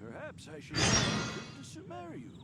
Perhaps I should to marry you.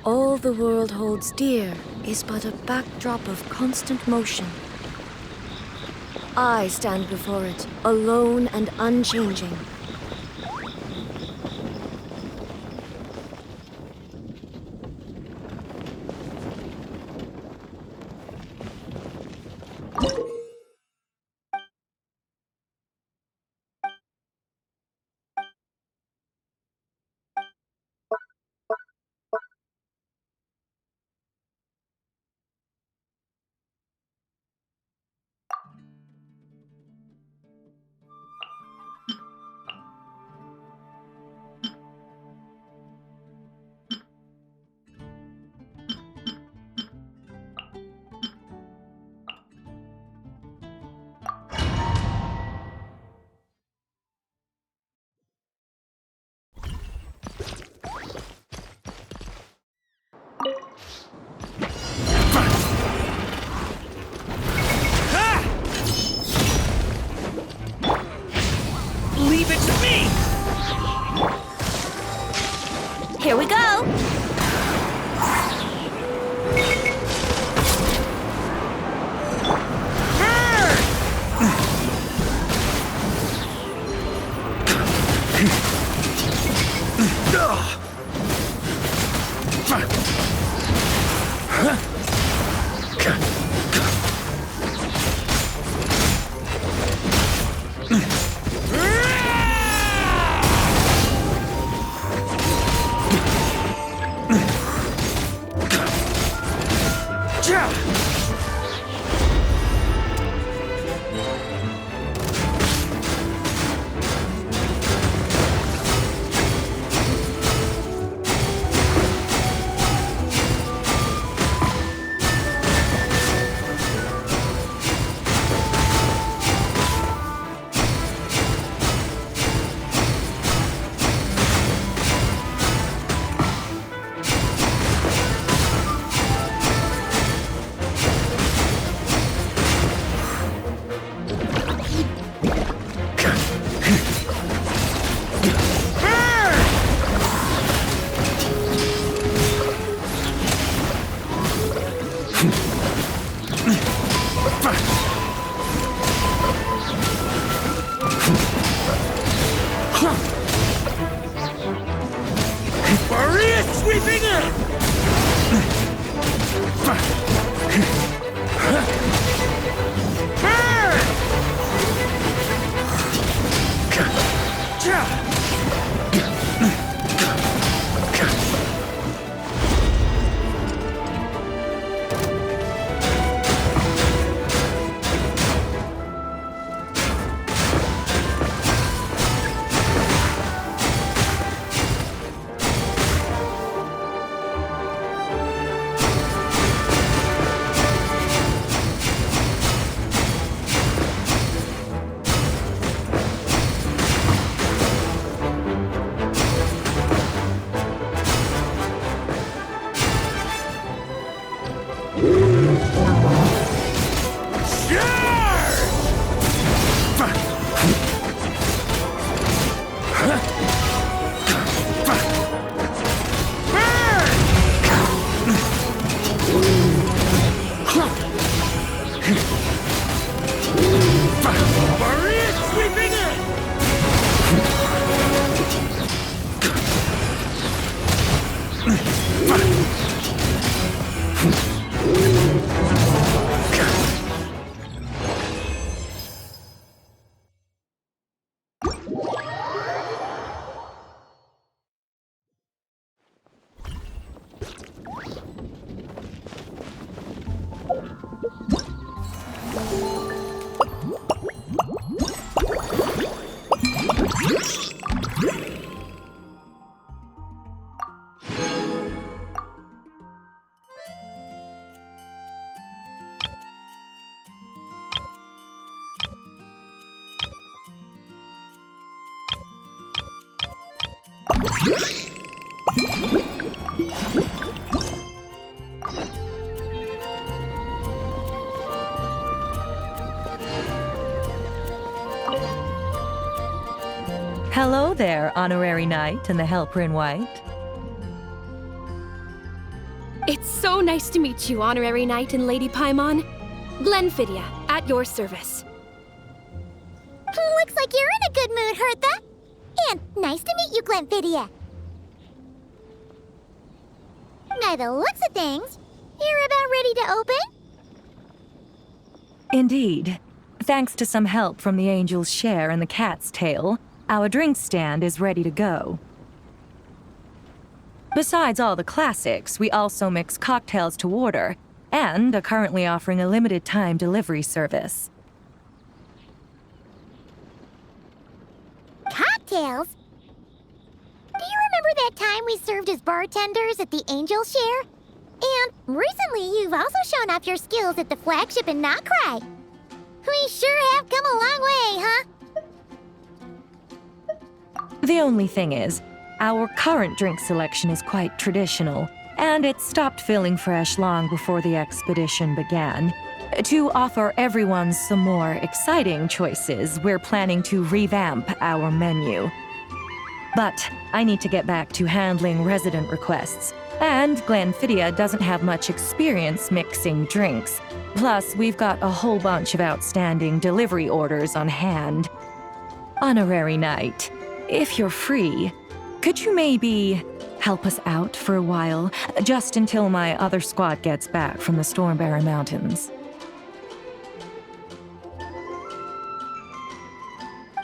All the world holds dear is but a backdrop of constant motion. I stand before it, alone and unchanging. Leave it to me! Here we go! Maria sweeping in! Hello there, Honorary Knight and the Helper in White. It's so nice to meet you, Honorary Knight and Lady Paimon. Glenfidia, at your service. Looks like you're in a good mood, Hertha. And nice to meet you, Glenfidia. By the looks of things, you're about ready to open? Indeed. Thanks to some help from the Angel's Share and the Cat's Tail, our drink stand is ready to go. Besides all the classics, we also mix cocktails to order, and are currently offering a limited-time delivery service. Cocktails? Do you remember that time we served as bartenders at the Angel Share? And recently you've also shown off your skills at the flagship in Nocry. We sure have come a long way, huh? The only thing is, our current drink selection is quite traditional, and it stopped feeling fresh long before the expedition began. To offer everyone some more exciting choices, we're planning to revamp our menu. But I need to get back to handling resident requests, and Glenfidia doesn't have much experience mixing drinks. Plus, we've got a whole bunch of outstanding delivery orders on hand. Honorary Knight, if you're free, could you maybe help us out for a while, just until my other squad gets back from the Stormbearer Mountains?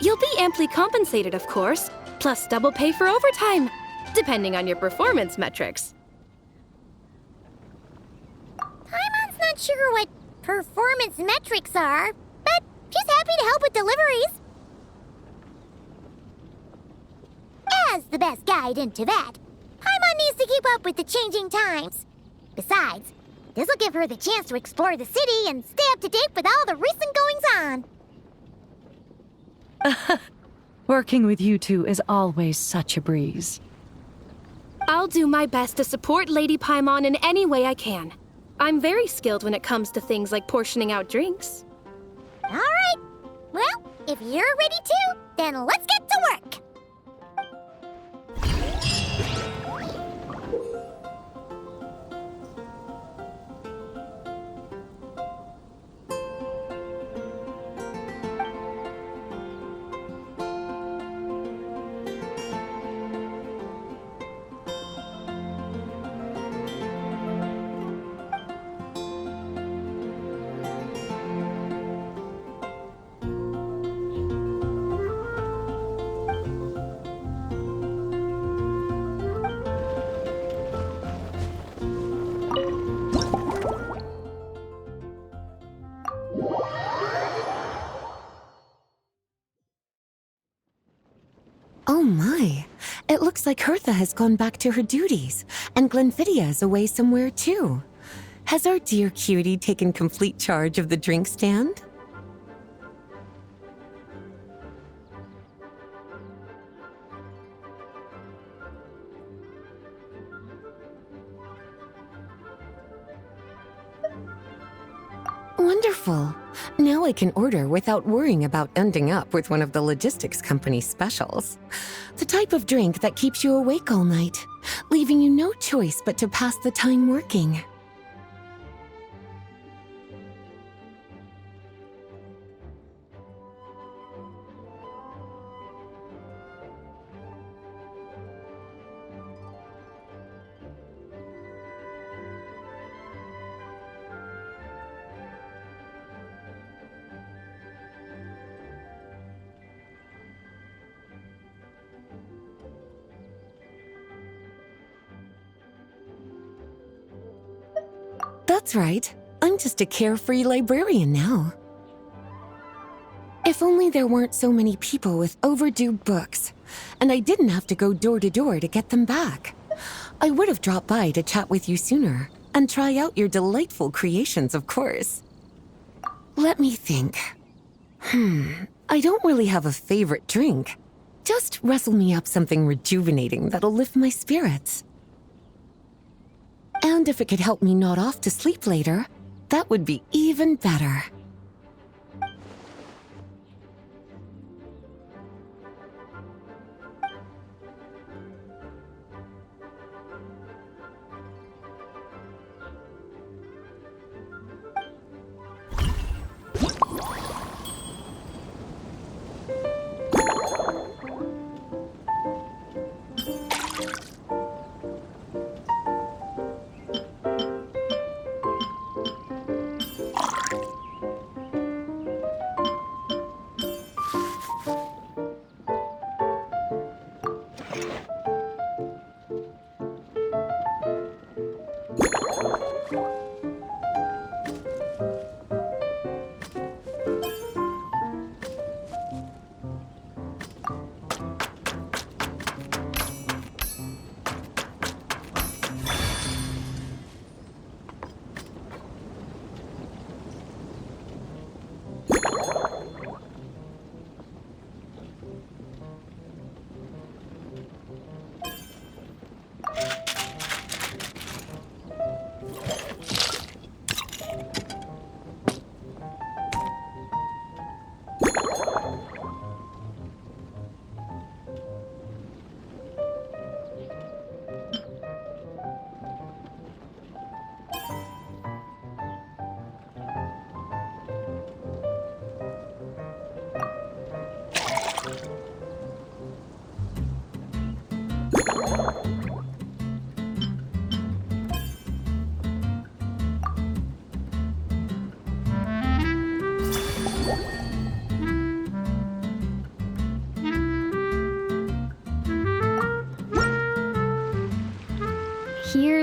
You'll be amply compensated, of course, plus double pay for overtime, depending on your performance metrics. Paimon's not sure what performance metrics are, but she's happy to help with deliveries. As the best guide into that, Paimon needs to keep up with the changing times. Besides, this'll give her the chance to explore the city and stay up to date with all the recent goings-on. Working with you two is always such a breeze. I'll do my best to support Lady Paimon in any way I can. I'm very skilled when it comes to things like portioning out drinks. All right. Well, if you're ready too, then let's get to work. Oh my, it looks like Hertha has gone back to her duties, and Glenfidia is away somewhere too. Has our dear cutie taken complete charge of the drink stand? Wonderful. Now I can order without worrying about ending up with one of the logistics company's specials. The type of drink that keeps you awake all night, leaving you no choice but to pass the time working. That's right. I'm just a carefree librarian now. If only there weren't so many people with overdue books, and I didn't have to go door to door to get them back. I would have dropped by to chat with you sooner, and try out your delightful creations, of course. Let me think. I don't really have a favorite drink. Just wrestle me up something rejuvenating that'll lift my spirits. And if it could help me nod off to sleep later, that would be even better.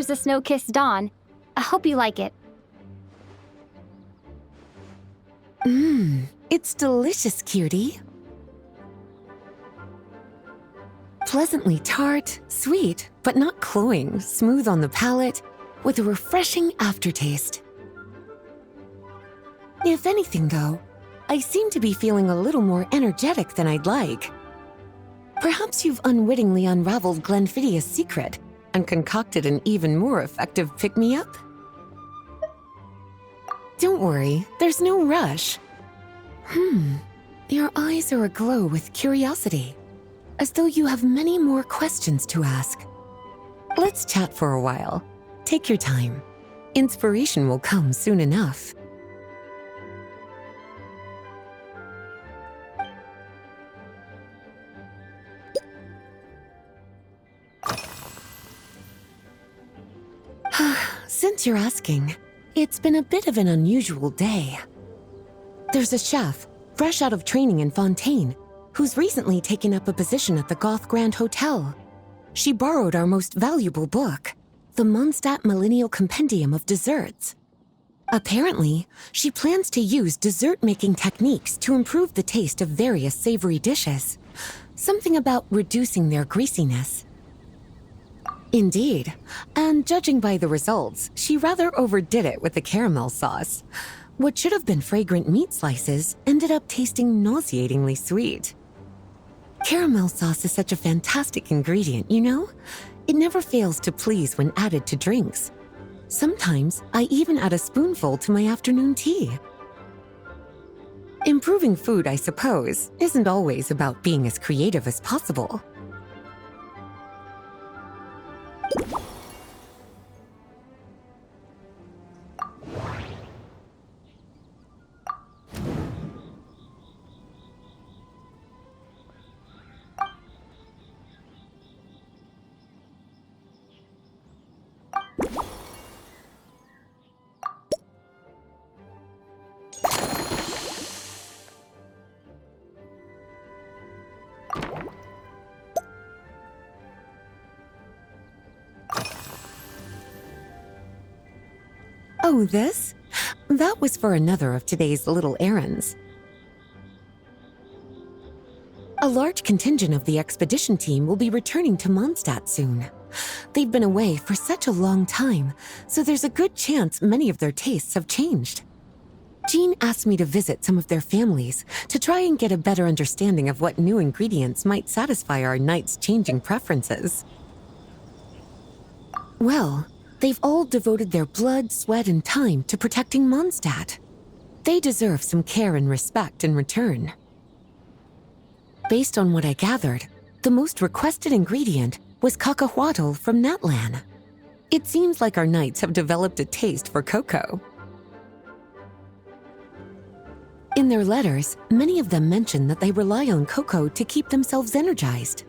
Here's a snow-kissed dawn. I hope you like it. It's delicious, cutie. Pleasantly tart, sweet, but not cloying, smooth on the palate, with a refreshing aftertaste. If anything, though, I seem to be feeling a little more energetic than I'd like. Perhaps you've unwittingly unraveled Glenfiddia's secret and concocted an even more effective pick-me-up? Don't worry, there's no rush. Your eyes are aglow with curiosity, as though you have many more questions to ask. Let's chat for a while. Take your time. Inspiration will come soon enough. Since you're asking, it's been a bit of an unusual day. There's a chef, fresh out of training in Fontaine, who's recently taken up a position at the Goth Grand Hotel. She borrowed our most valuable book, the Mondstadt Millennial Compendium of Desserts. Apparently, she plans to use dessert-making techniques to improve the taste of various savory dishes. Something about reducing their greasiness. Indeed, and judging by the results, she rather overdid it with the caramel sauce. What should have been fragrant meat slices ended up tasting nauseatingly sweet. Caramel sauce is such a fantastic ingredient, you know? It never fails to please when added to drinks. Sometimes I even add a spoonful to my afternoon tea. Improving food, I suppose, isn't always about being as creative as possible. Oh, this? That was for another of today's little errands. A large contingent of the expedition team will be returning to Mondstadt soon. They've been away for such a long time, so there's a good chance many of their tastes have changed. Jean asked me to visit some of their families to try and get a better understanding of what new ingredients might satisfy our knights' changing preferences. Well, they've all devoted their blood, sweat, and time to protecting Mondstadt. They deserve some care and respect in return. Based on what I gathered, the most requested ingredient was cacahuatl from Natlan. It seems like our knights have developed a taste for cocoa. In their letters, many of them mention that they rely on cocoa to keep themselves energized.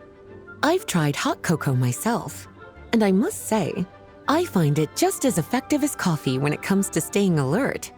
I've tried hot cocoa myself, and I must say, I find it just as effective as coffee when it comes to staying alert.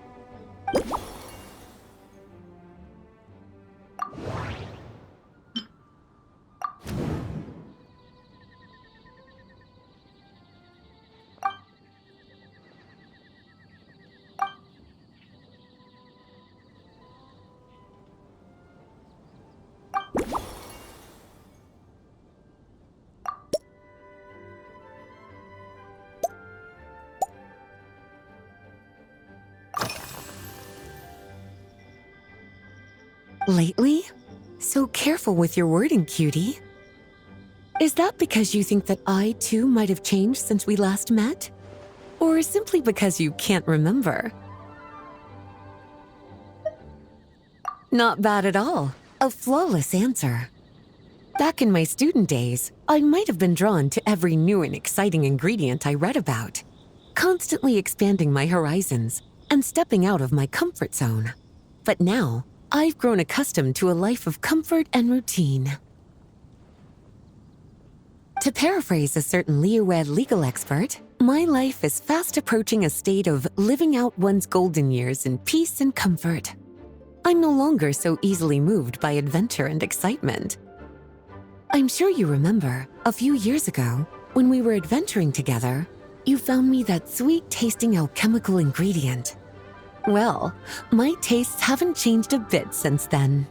Lately? So careful with your wording, cutie. Is that because you think that I, too, might have changed since we last met? Or simply because you can't remember? Not bad at all. A flawless answer. Back in my student days, I might have been drawn to every new and exciting ingredient I read about, constantly expanding my horizons and stepping out of my comfort zone. But now, I've grown accustomed to a life of comfort and routine. To paraphrase a certain Leo-Ed legal expert, my life is fast approaching a state of living out one's golden years in peace and comfort. I'm no longer so easily moved by adventure and excitement. I'm sure you remember, a few years ago, when we were adventuring together, You found me that sweet-tasting alchemical ingredient. Well, my tastes haven't changed a bit since then.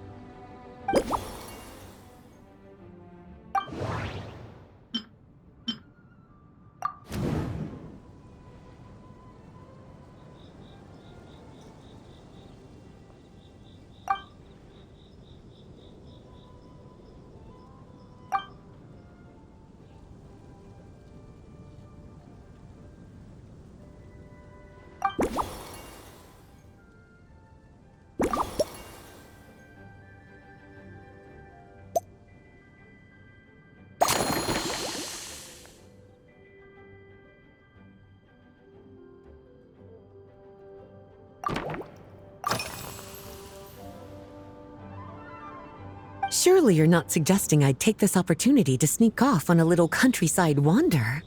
Surely you're not suggesting I'd take this opportunity to sneak off on a little countryside wander.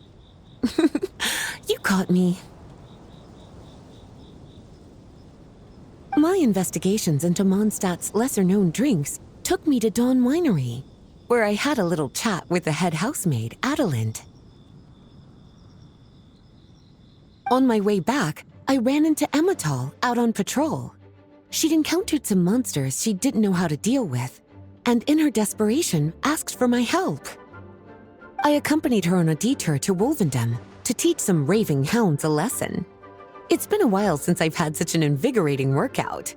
You caught me. My investigations into Mondstadt's lesser-known drinks took me to Dawn Winery, where I had a little chat with the head housemaid, Adelind. On my way back, I ran into Emmetall out on patrol. She'd encountered some monsters she didn't know how to deal with, and in her desperation, asked for my help. I accompanied her on a detour to Wolvendom to teach some raving hounds a lesson. It's been a while since I've had such an invigorating workout.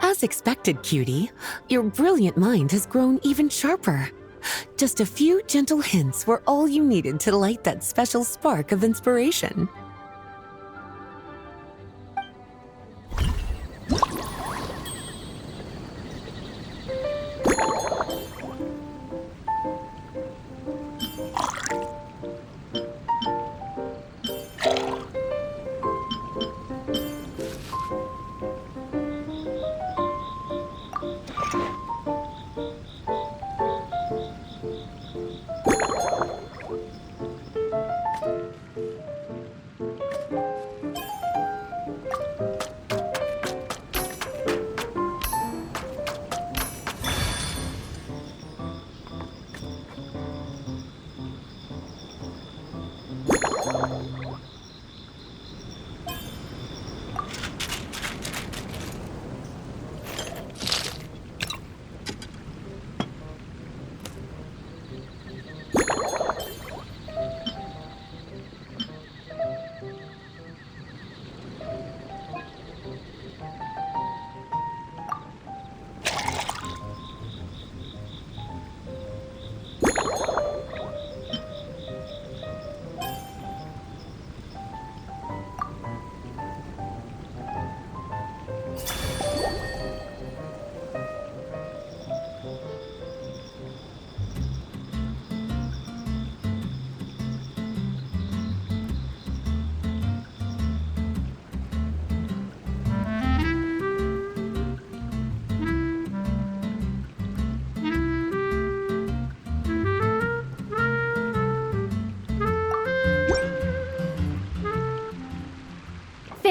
As expected, cutie, your brilliant mind has grown even sharper. Just a few gentle hints were all you needed to light that special spark of inspiration.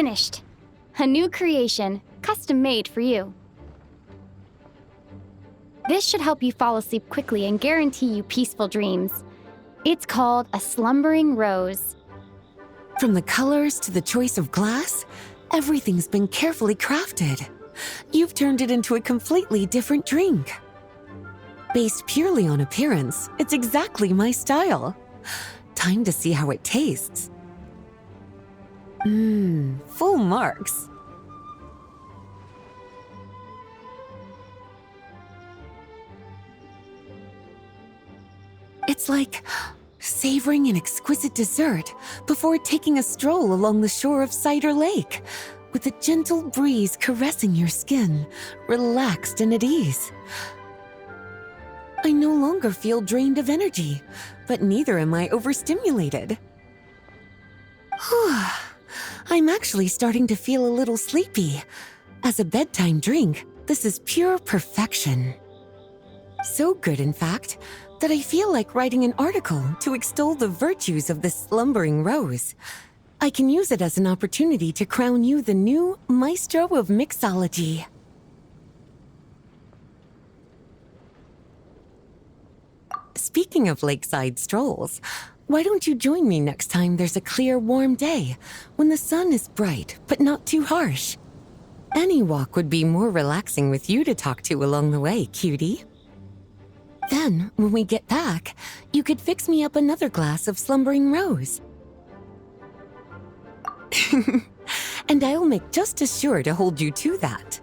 finished. A new creation, custom made for you. This should help you fall asleep quickly and guarantee you peaceful dreams. It's called a slumbering rose. From the colors to the choice of glass, everything's been carefully crafted. You've turned it into a completely different drink. Based purely on appearance, it's exactly my style. Time to see how it tastes. Full marks. It's like savoring an exquisite dessert before taking a stroll along the shore of Cider Lake, with a gentle breeze caressing your skin, relaxed and at ease. I no longer feel drained of energy, but neither am I overstimulated. I'm actually starting to feel a little sleepy. As a bedtime drink, this is pure perfection. So good, in fact, that I feel like writing an article to extol the virtues of this slumbering rose. I can use it as an opportunity to crown you the new maestro of mixology. Speaking of lakeside strolls, why don't you join me next time there's a clear, warm day, when the sun is bright but not too harsh? Any walk would be more relaxing with you to talk to along the way, cutie. Then, when we get back, you could fix me up another glass of slumbering rose. And I'll make just as sure to hold you to that.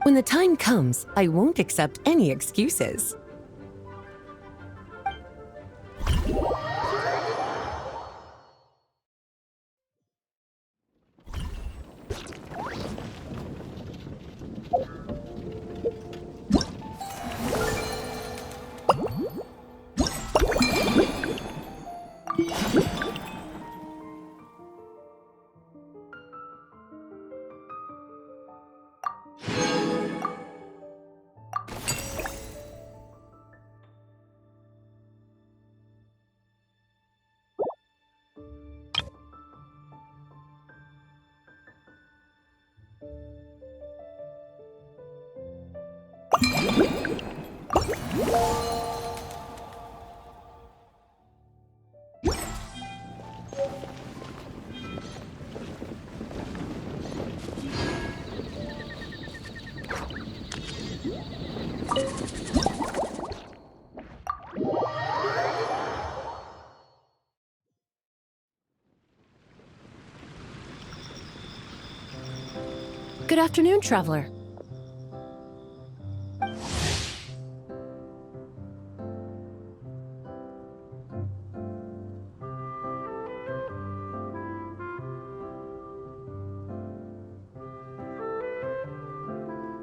When the time comes, I won't accept any excuses. Good afternoon, traveler.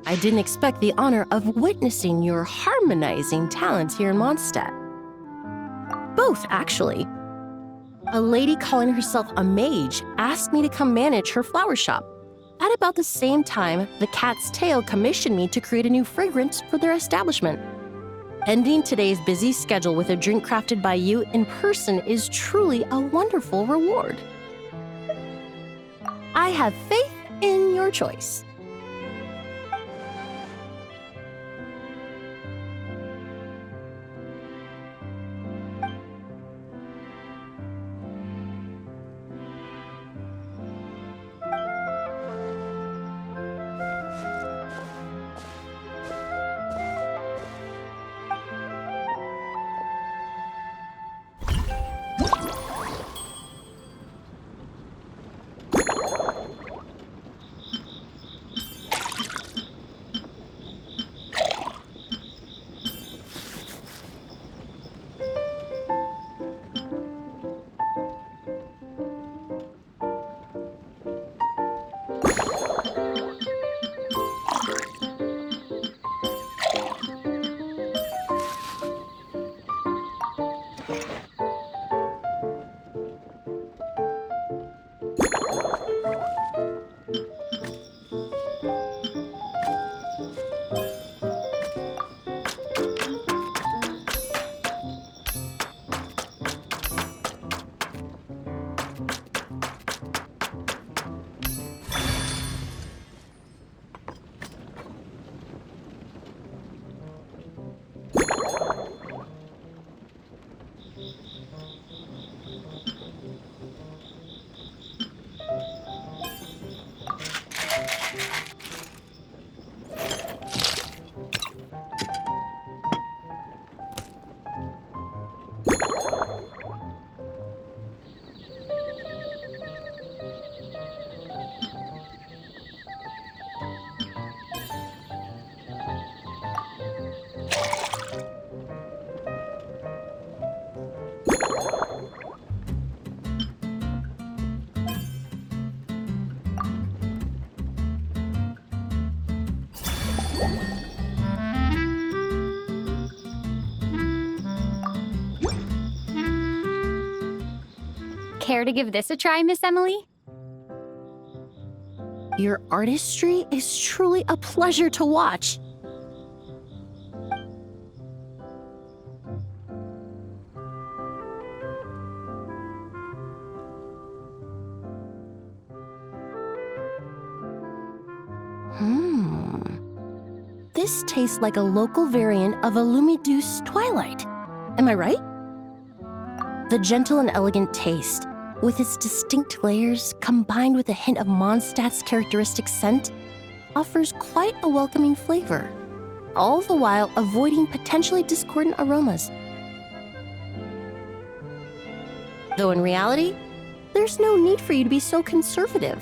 I didn't expect the honor of witnessing your harmonizing talents here in Mondstadt. Both, actually. A lady calling herself a mage asked me to come manage her flower shop. At about the same time, the Cat's Tail commissioned me to create a new fragrance for their establishment. Ending today's busy schedule with a drink crafted by you in person is truly a wonderful reward. I have faith in your choice. Care to give this a try, Miss Emily? Your artistry is truly a pleasure to watch. This tastes like a local variant of a Lumiduce Twilight. Am I right? The gentle and elegant taste, with its distinct layers combined with a hint of Mondstadt's characteristic scent, offers quite a welcoming flavor, all the while avoiding potentially discordant aromas. Though in reality, there's no need for you to be so conservative.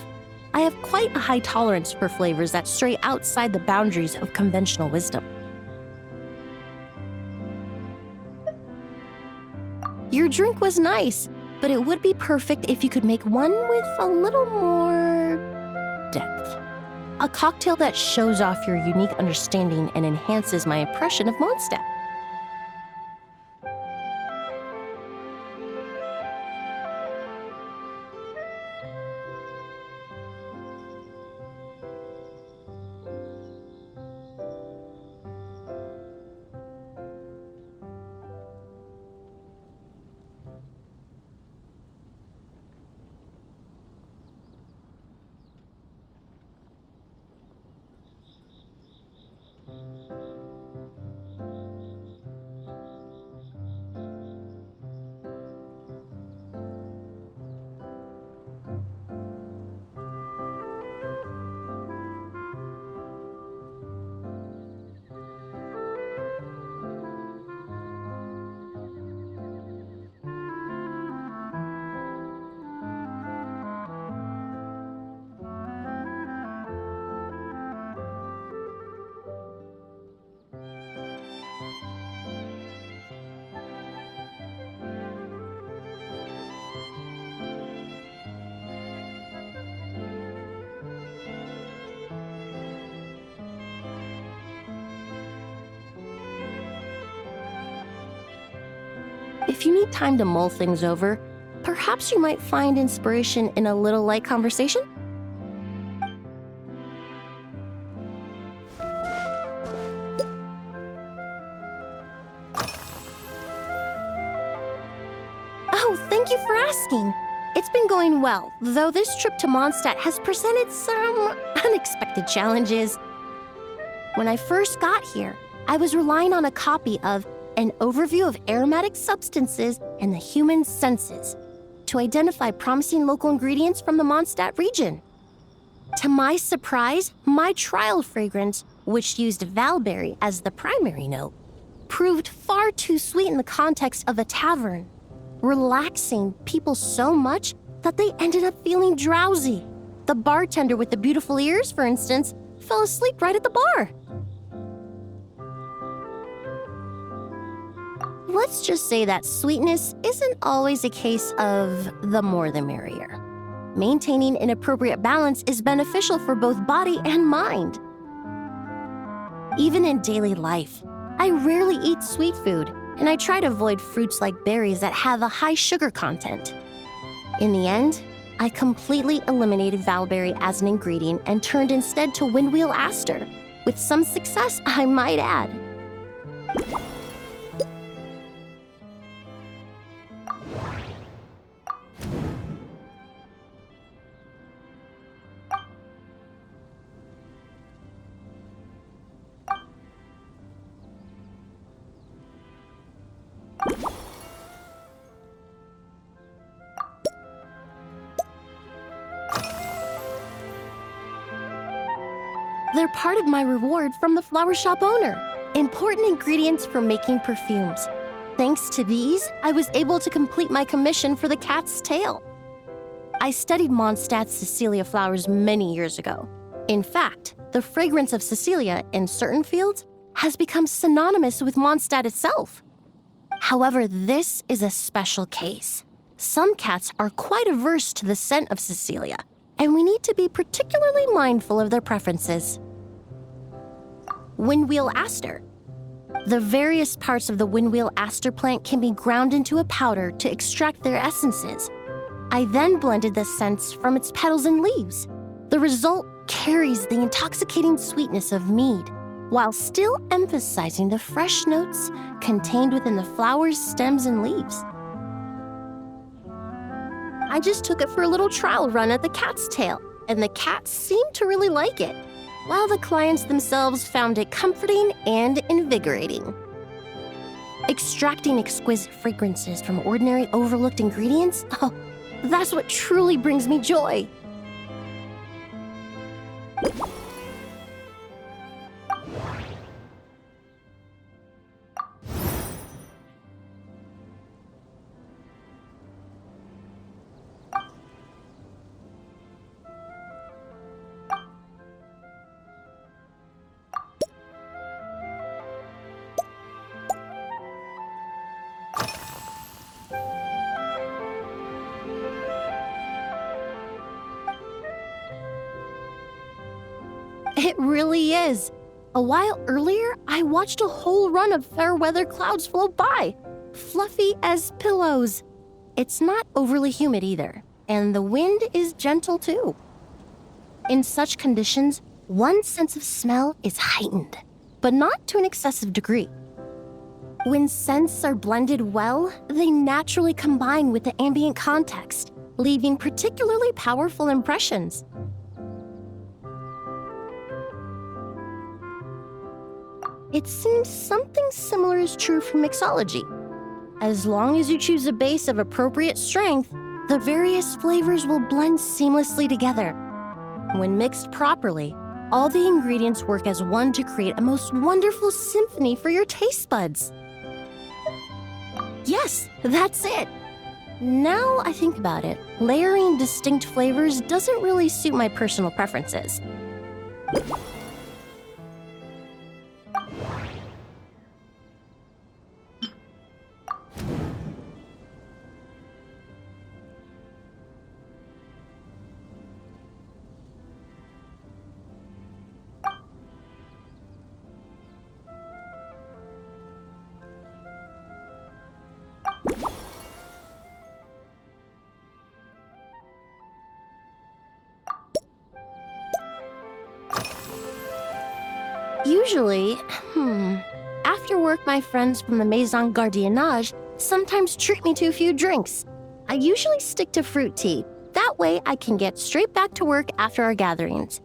I have quite a high tolerance for flavors that stray outside the boundaries of conventional wisdom. Your drink was nice, but it would be perfect if you could make one with a little more depth. A cocktail that shows off your unique understanding and enhances my impression of Mondstadt. If you need time to mull things over, perhaps you might find inspiration in a little light conversation? Oh, thank you for asking. It's been going well, though this trip to Mondstadt has presented some unexpected challenges. When I first got here, I was relying on a copy of An Overview of Aromatic Substances and the Human Senses to identify promising local ingredients from the Mondstadt region. To my surprise, my trial fragrance, which used valberry as the primary note, proved far too sweet in the context of a tavern, relaxing people so much that they ended up feeling drowsy. The bartender with the beautiful ears, for instance, fell asleep right at the bar. Let's just say that sweetness isn't always a case of the more the merrier. Maintaining an appropriate balance is beneficial for both body and mind. Even in daily life, I rarely eat sweet food, and I try to avoid fruits like berries that have a high sugar content. In the end, I completely eliminated valberry as an ingredient and turned instead to windwheel aster, with some success, I might add. They're part of my reward from the flower shop owner. Important ingredients for making perfumes. Thanks to these, I was able to complete my commission for the cat's tail. I studied Mondstadt's Cecilia flowers many years ago. In fact, the fragrance of Cecilia in certain fields has become synonymous with Mondstadt itself. However, this is a special case. Some cats are quite averse to the scent of Cecilia, and we need to be particularly mindful of their preferences. Windwheel aster. The various parts of the windwheel aster plant can be ground into a powder to extract their essences. I then blended the scents from its petals and leaves. The result carries the intoxicating sweetness of mead, while still emphasizing the fresh notes contained within the flowers, stems, and leaves. I just took it for a little trial run at the cat's tail, and the cats seemed to really like it, while the clients themselves found it comforting and invigorating. Extracting exquisite fragrances from ordinary overlooked ingredients, oh, that's what truly brings me joy. It really is. A while earlier, I watched a whole run of fair weather clouds float by, fluffy as pillows. It's not overly humid either, and the wind is gentle too. In such conditions, one's sense of smell is heightened, but not to an excessive degree. When scents are blended well, they naturally combine with the ambient context, leaving particularly powerful impressions. It seems something similar is true for mixology. As long as you choose a base of appropriate strength, the various flavors will blend seamlessly together. When mixed properly, all the ingredients work as one to create a most wonderful symphony for your taste buds. Yes, that's it. Now I think about it, layering distinct flavors doesn't really suit my personal preferences. Usually, after work, my friends from the Maison Gardiennage sometimes treat me to a few drinks. I usually stick to fruit tea. That way, I can get straight back to work after our gatherings.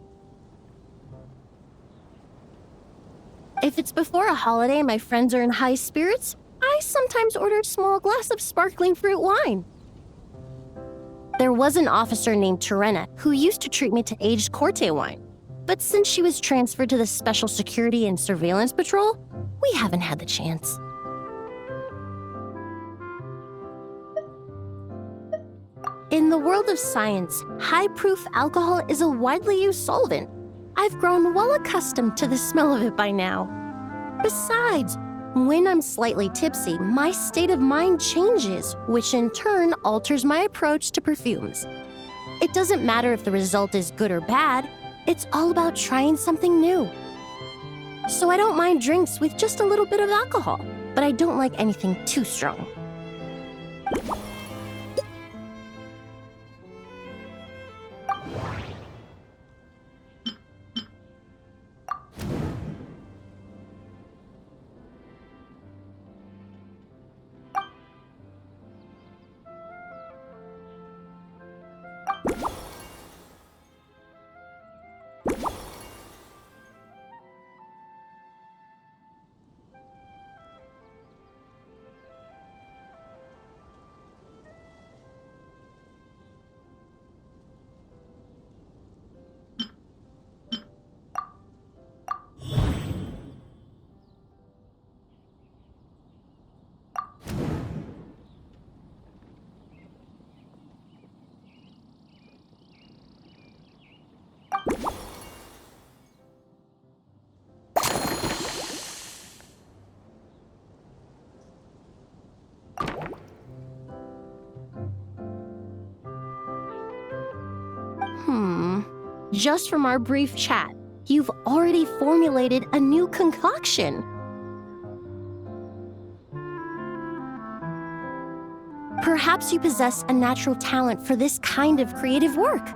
If it's before a holiday and my friends are in high spirits, I sometimes order a small glass of sparkling fruit wine. There was an officer named Terena who used to treat me to aged Corte wine. But since she was transferred to the Special Security and Surveillance Patrol, we haven't had the chance. In the world of science, high-proof alcohol is a widely used solvent. I've grown well accustomed to the smell of it by now. Besides, when I'm slightly tipsy, my state of mind changes, which in turn alters my approach to perfumes. It doesn't matter if the result is good or bad. It's all about trying something new. So I don't mind drinks with just a little bit of alcohol, but I don't like anything too strong. Just from our brief chat, you've already formulated a new concoction. Perhaps you possess a natural talent for this kind of creative work.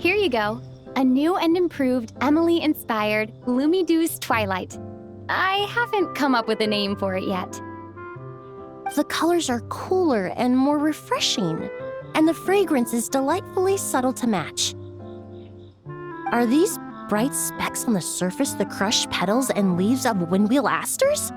Here you go. A new and improved Emily-inspired Lumidouce Twilight. I haven't come up with a name for it yet. The colors are cooler and more refreshing, and the fragrance is delightfully subtle to match. Are these bright specks on the surface the crushed petals and leaves of windwheel asters?